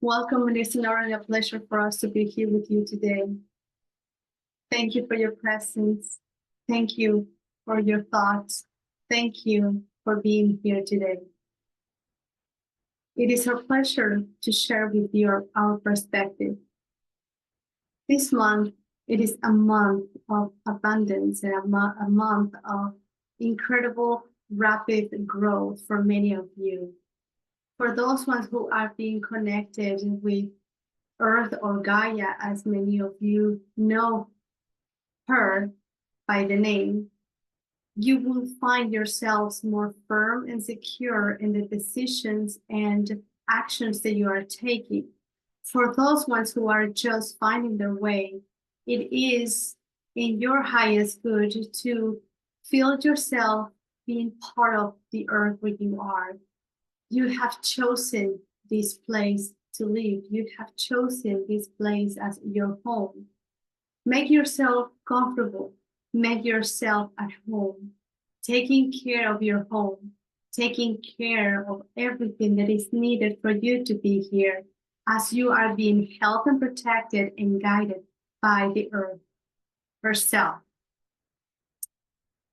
Welcome, it is an honor and a pleasure for us to be here with you today. Thank you for your presence. Thank you for your thoughts. Thank you for being here today. It is our pleasure to share with you our perspective. This month, it is a month of abundance and a month of incredible rapid growth for many of you. For those ones who are being connected with Earth or Gaia, as many of you know her by the name, you will find yourselves more firm and secure in the decisions and actions that you are taking. For those ones who are just finding their way, it is in your highest good to feel yourself being part of the earth where you are. You have chosen this place to live. You have chosen this place as your home. Make yourself comfortable. Make yourself at home. Taking care of your home. Taking care of everything that is needed for you to be here as you are being held and protected and guided by the earth herself.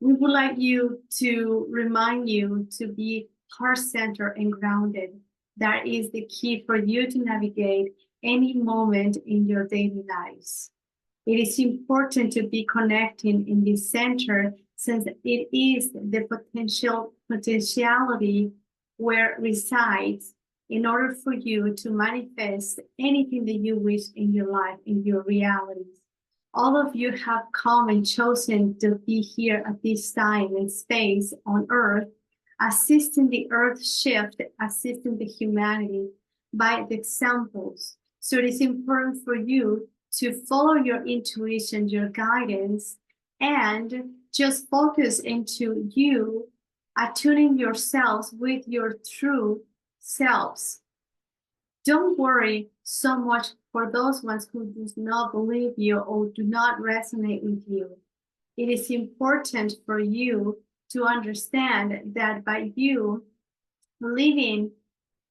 We would like you to remind you to be heart-centered and grounded. That is the key for you to navigate any moment in your daily lives. It is important to be connecting in this center since it is the potentiality where it resides in order for you to manifest anything that you wish in your life, in your realities. All of you have come and chosen to be here at this time and space on Earth, assisting the Earth shift, assisting the humanity by the examples. So it is important for you to follow your intuition, your guidance, and just focus into you attuning yourselves with your true selves. Don't worry so much for those ones who do not believe you or do not resonate with you. It is important for you to understand that by you living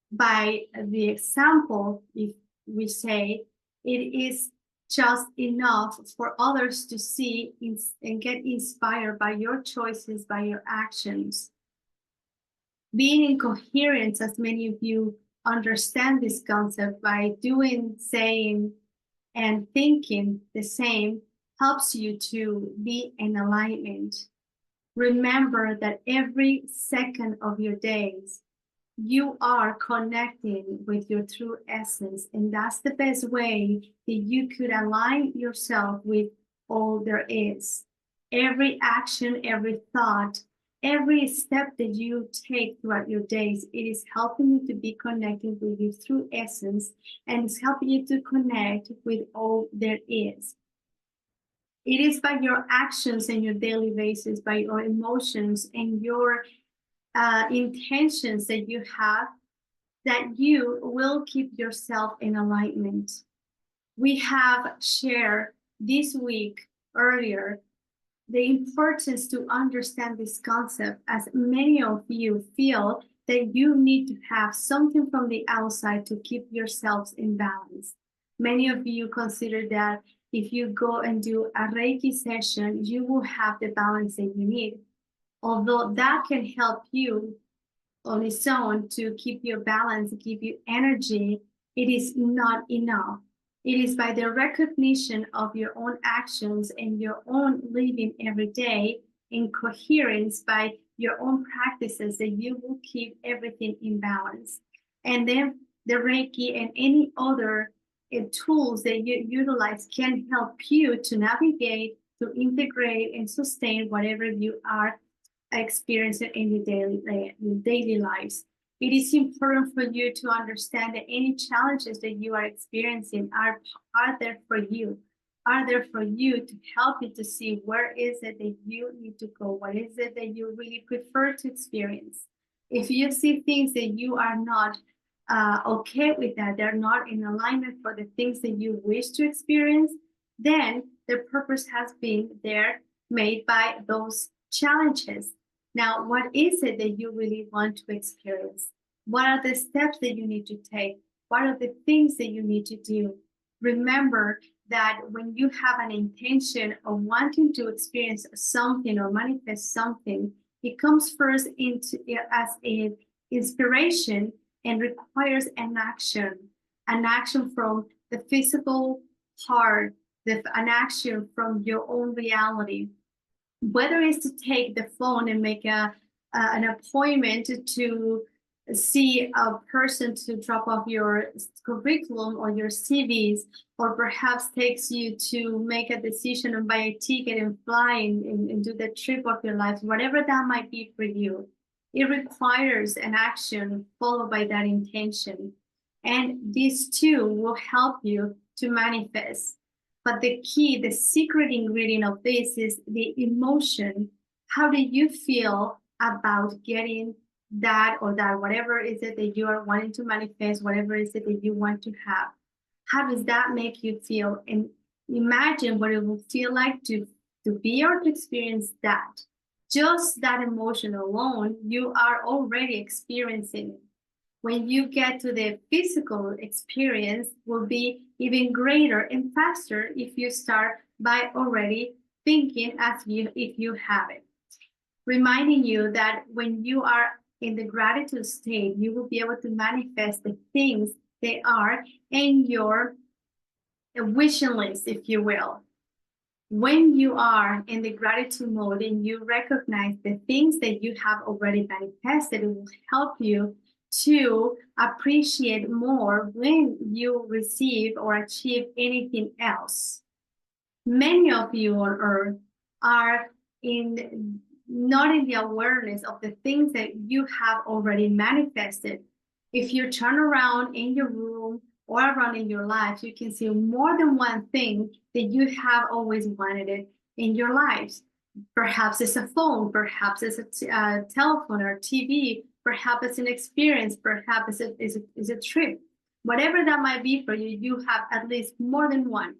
by the example, if we say, it is just enough for others to see and get inspired by your choices, by your actions. Being in coherence, as many of you understand this concept, by doing, saying, and thinking the same, helps you to be in alignment. Remember that every second of your days, you are connecting with your true essence, and that's the best way that you could align yourself with all there is. Every action, every thought, every step that you take throughout your days, it is helping you to be connected with your true essence, and it's helping you to connect with all there is. It is by your actions and your daily basis, by your emotions and your intentions that you have, that you will keep yourself in alignment. We have shared this week earlier the importance to understand this concept, as many of you feel that you need to have something from the outside to keep yourselves in balance. Many of you consider that if you go and do a Reiki session, you will have the balance that you need. Although that can help you on its own to keep your balance, give you energy, it is not enough. It is by the recognition of your own actions and your own living every day in coherence by your own practices that you will keep everything in balance. And then the Reiki and any other tools that you utilize can help you to navigate, to integrate and sustain whatever you are experiencing in your daily lives. It is important for you to understand that any challenges that you are experiencing are there for you, are there for you to help you to see where is it that you need to go, what is it that you really prefer to experience. If you see things that you are not okay with, that they're not in alignment for the things that you wish to experience, then the purpose has been there made by those challenges. Now, what is it that you really want to experience? What are the steps that you need to take What are the things that you need to do? Remember that when you have an intention of wanting to experience something or manifest something, it comes first into as an inspiration and requires an action from the physical part, an action from your own reality. Whether it's to take the phone and make an appointment to see a person to drop off your curriculum or your CVs, or perhaps takes you to make a decision and buy a ticket and fly and do the trip of your life, whatever that might be for you. It requires an action followed by that intention. And these two will help you to manifest. But the key, the secret ingredient of this is the emotion. How do you feel about getting that or that, whatever is it that you are wanting to manifest, whatever is it that you want to have? How does that make you feel? And imagine what it will feel like to be or to experience that. Just that emotion alone, you are already experiencing it. When you get to the physical experience, will be even greater and faster if you start by already thinking as if you have it. Reminding you that when you are in the gratitude state, you will be able to manifest the things they are in your wishing list, if you will. When you are in the gratitude mode and you recognize the things that you have already manifested, it will help you to appreciate more when you receive or achieve anything else. Many of you on earth are not in the awareness of the things that you have already manifested. If you turn around in your room or around in your life, you can see more than one thing that you have always wanted it in your lives. Perhaps it's a phone, perhaps it's a telephone or TV, perhaps it's an experience, perhaps it's a trip. Whatever that might be for you, you have at least more than one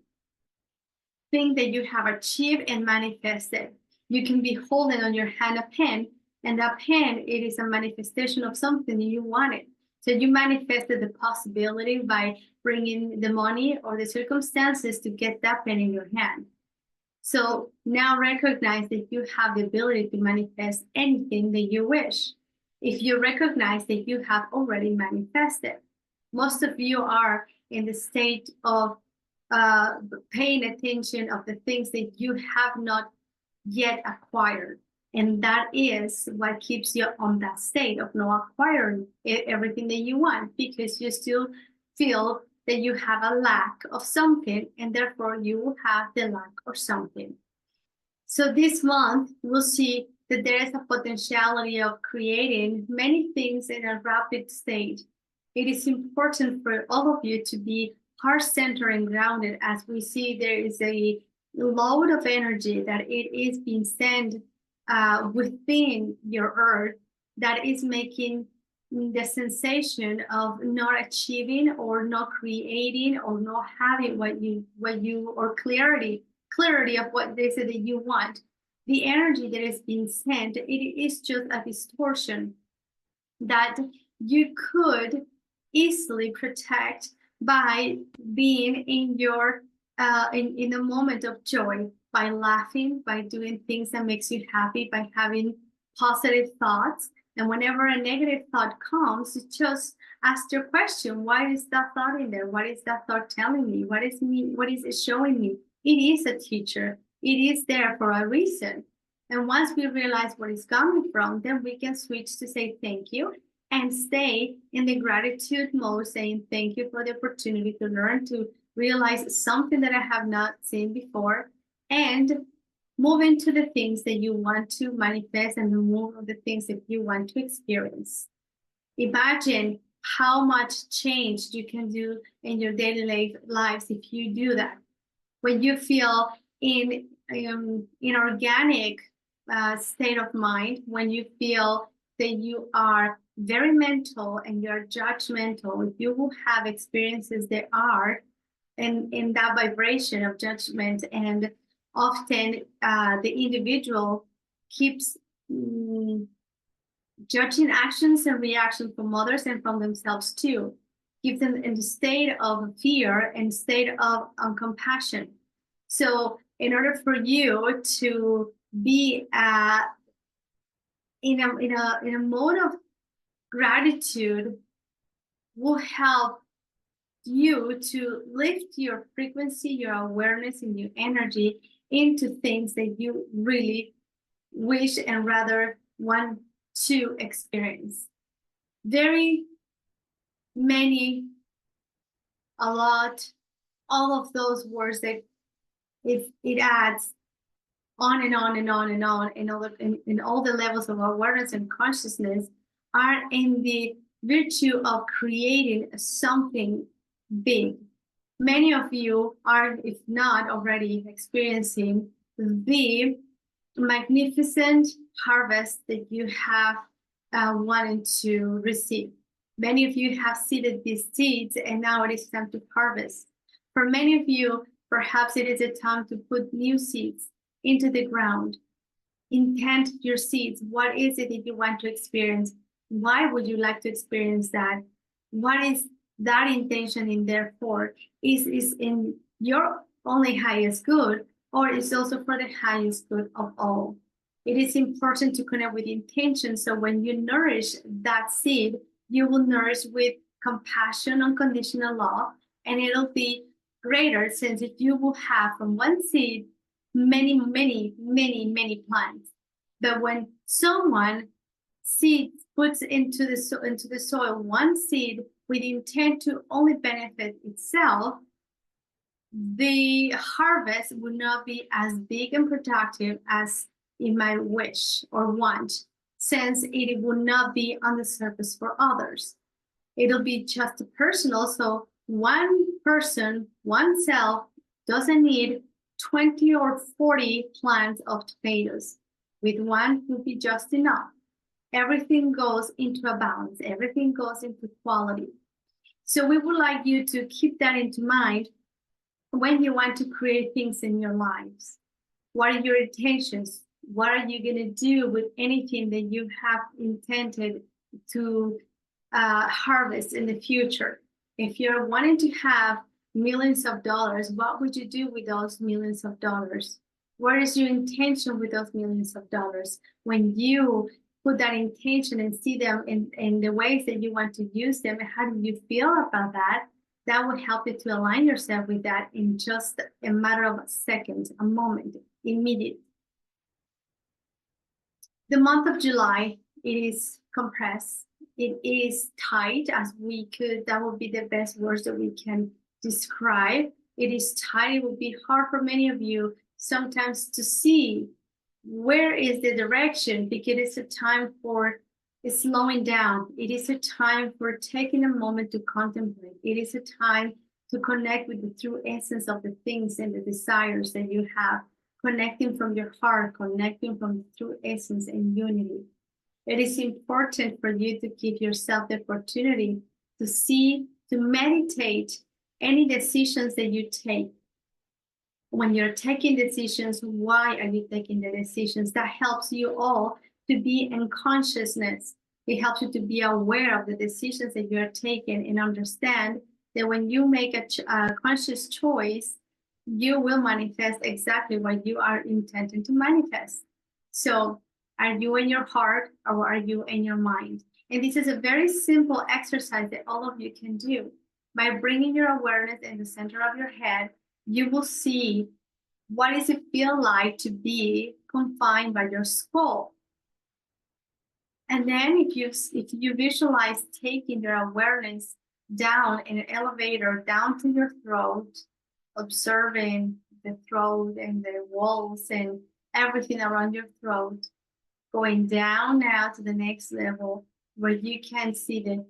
thing that you have achieved and manifested. You can be holding on your hand a pen, and that pen, it is a manifestation of something you wanted. So you manifested the possibility by bringing the money or the circumstances to get that pen in your hand. So now recognize that you have the ability to manifest anything that you wish. If you recognize that you have already manifested, most of you are in the state of paying attention of the things that you have not yet acquired. And that is what keeps you on that state of not acquiring everything that you want, because you still feel that you have a lack of something, and therefore you will have the lack of something. So this month, we'll see that there is a potentiality of creating many things in a rapid state. It is important for all of you to be heart-centered and grounded, as we see there is a load of energy that it is being sent within your earth that is making the sensation of not achieving or not creating or not having what you or clarity of what it is that you want. The energy that is being sent, it is just a distortion that you could easily protect by being in your in a moment of joy, by laughing, by doing things that makes you happy, by having positive thoughts. And whenever a negative thought comes, just ask your question: why is that thought in there? What is that thought telling me? What is it showing me? It is a teacher. It is there for a reason. And once we realize what it's coming from, then we can switch to say thank you and stay in the gratitude mode, saying thank you for the opportunity to learn, to realize something that I have not seen before, and move into the things that you want to manifest and move on the things that you want to experience. Imagine how much change you can do in your daily lives if you do that. When you feel in organic state of mind, when you feel that you are very mental and you're judgmental, you will have experiences that are in that vibration of judgment. And often the individual keeps judging actions and reactions from others and from themselves too. keep them in the state of fear and state of compassion. So in order for you to be in a mode of gratitude, will help you to lift your frequency, your awareness, and your energy into things that you really wish and rather want to experience. Very many, a lot, all of those words that it adds on and on and on and on in all the levels of awareness and consciousness are in the virtue of creating something big. Many of you are, if not already, experiencing the magnificent harvest that you have wanted to receive. Many of you have seeded these seeds, and now it is time to harvest. For many of you, perhaps it is a time to put new seeds into the ground. Intend your seeds. What is it that you want to experience? Why would you like to experience that? What is that intention in there for? Is in your only highest good, or is also for the highest good of all? It is important to connect with intention. So when you nourish that seed, you will nourish with compassion, unconditional love, and it'll be greater since if you will have from one seed many plants. But when someone seeds puts into the soil one seed with intent to only benefit itself, the harvest would not be as big and productive as it might wish or want, since it would not be on the surface for others. It'll be just personal. So one person, oneself, doesn't need 20 or 40 plants of tomatoes. With one will be just enough. Everything goes into a balance. Everything goes into quality. So we would like you to keep that into mind when you want to create things in your lives. What are your intentions? What are you going to do with anything that you have intended to harvest in the future? If you're wanting to have millions of dollars, what would you do with those millions of dollars? What is your intention with those millions of dollars? When you put that intention and see them in the ways that you want to use them, how do you feel about that? That will help you to align yourself with that in just a matter of seconds, a moment, immediate. The month of July, it is compressed. It is tight, as we could, that would be the best words that we can describe. It is tight. It will be hard for many of you sometimes to see where is the direction, because it's a time for slowing down. It is a time for taking a moment to contemplate. It is a time to connect with the true essence of the things and the desires that you have, connecting from your heart, connecting from the true essence and unity. It is important for you to give yourself the opportunity to see, to meditate any decisions that you take. When you're taking decisions, why are you taking the decisions? That helps you all to be in consciousness. It helps you to be aware of the decisions that you're taking and understand that when you make a conscious choice, you will manifest exactly what you are intending to manifest. So are you in your heart or are you in your mind? And this is a very simple exercise that all of you can do. By bringing your awareness in the center of your head, you will see what does it feel like to be confined by your skull. And then if you visualize taking your awareness down in an elevator down to your throat, observing the throat and the walls and everything around your throat, going down now to the next level where you can see the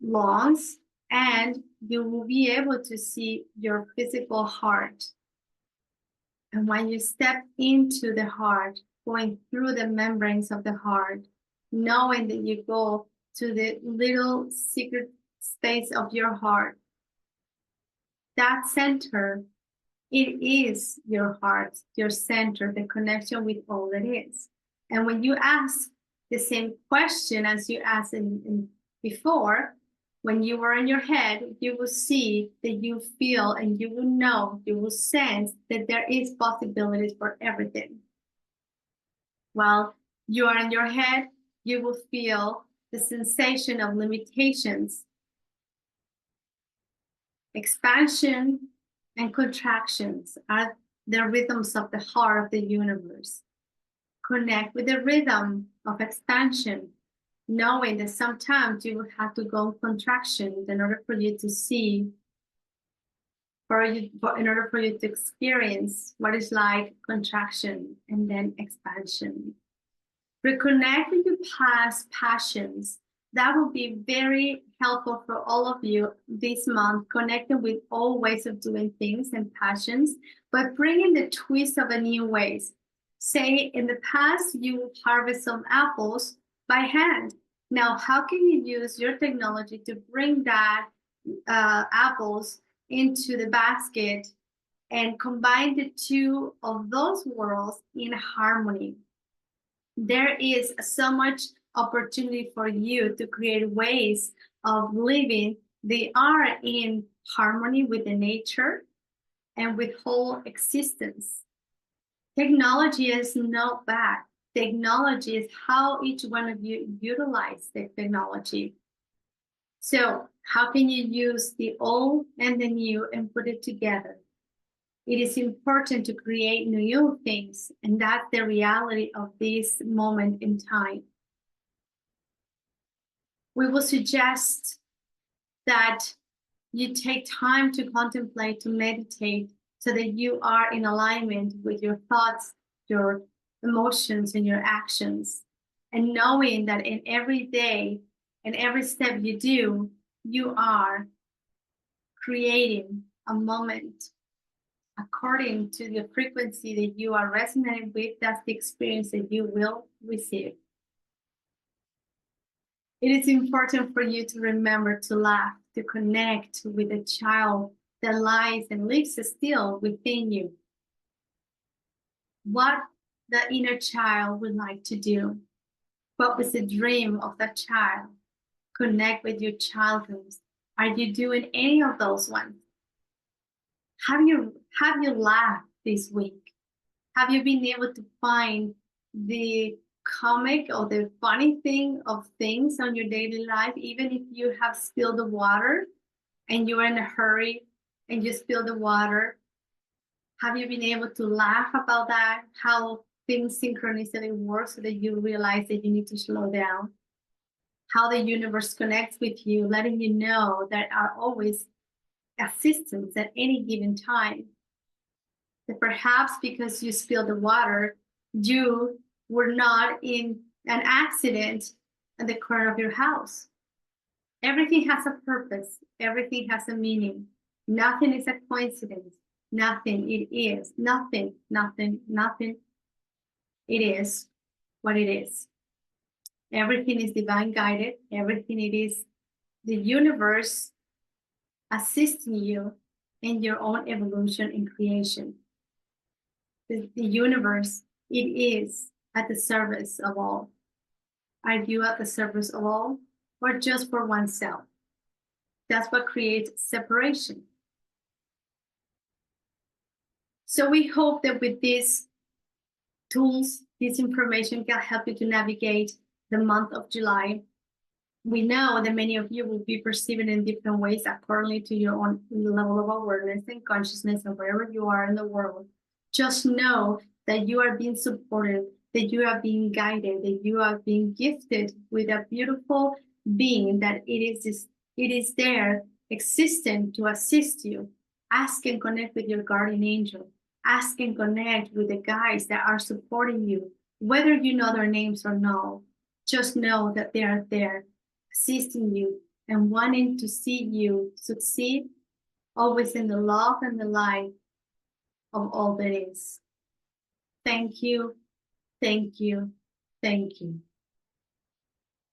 lungs, and you will be able to see your physical heart. And when you step into the heart, going through the membranes of the heart, knowing that you go to the little secret space of your heart, that center, it is your heart, your center, the connection with all that is. And when you ask the same question as you asked before, When you are in your head, you will see that you feel and you will know, you will sense that there is possibilities for everything. While you are in your head, you will feel the sensation of limitations, expansion, and contractions are the rhythms of the heart of the universe. Connect with the rhythm of expansion, knowing that sometimes you will have to go in contraction in order for you to see, in order for you to experience what is like contraction and then expansion. Reconnect with your past passions. That will be very helpful for all of you this month, connecting with old ways of doing things and passions, but bringing the twist of a new ways. Say in the past, you harvest some apples by hand. Now, how can you use your technology to bring that apples into the basket and combine the two of those worlds in harmony? There is so much opportunity for you to create ways of living. They are in harmony with the nature and with whole existence. Technology is not bad. Technology is how each one of you utilize the technology. So how can you use the old and the new and put it together? It is important to create new things, and that's the reality of this moment in time. We will suggest that you take time to contemplate, to meditate, so that you are in alignment with your thoughts, your emotions, and your actions. And knowing that in every day and every step you do, you are creating a moment according to the frequency that you are resonating with. That's the experience that you will receive. It is important for you to remember to laugh, to connect with the child that lies and lives still within you. What the inner child would like to do. What was the dream of that child? Connect with your childhood. Are you doing any of those ones? Have you laughed this week? Have you been able to find the comic or the funny thing of things on your daily life, even if you have spilled the water and you're in a hurry and you spill the water? Have you been able to laugh about that? How things synchronicity work so that you realize that you need to slow down? How the universe connects with you, letting you know there are always assistance at any given time. That perhaps because you spilled the water, you were not in an accident at the corner of your house. Everything has a purpose. Everything has a meaning. Nothing is a coincidence. Nothing. It is. Nothing. It is what it is. Everything is divine guided. Everything it is the universe assisting you in your own evolution and creation. The universe, it is at the service of all. Are you at the service of all, or just for oneself? That's what creates separation. So we hope that with these tools, this information can help you to navigate the month of July. We know that many of you will be perceiving in different ways according to your own level of awareness and consciousness and wherever you are in the world. Just know that you are being supported, that you are being guided, that you are being gifted with a beautiful being, that it is there existent to assist you. Ask and connect with your guardian angel. Ask and connect with the guides that are supporting you, whether you know their names or not. Just know that they are there assisting you and wanting to see you succeed, always in the love and the light of all that is. Thank you, thank you, thank you.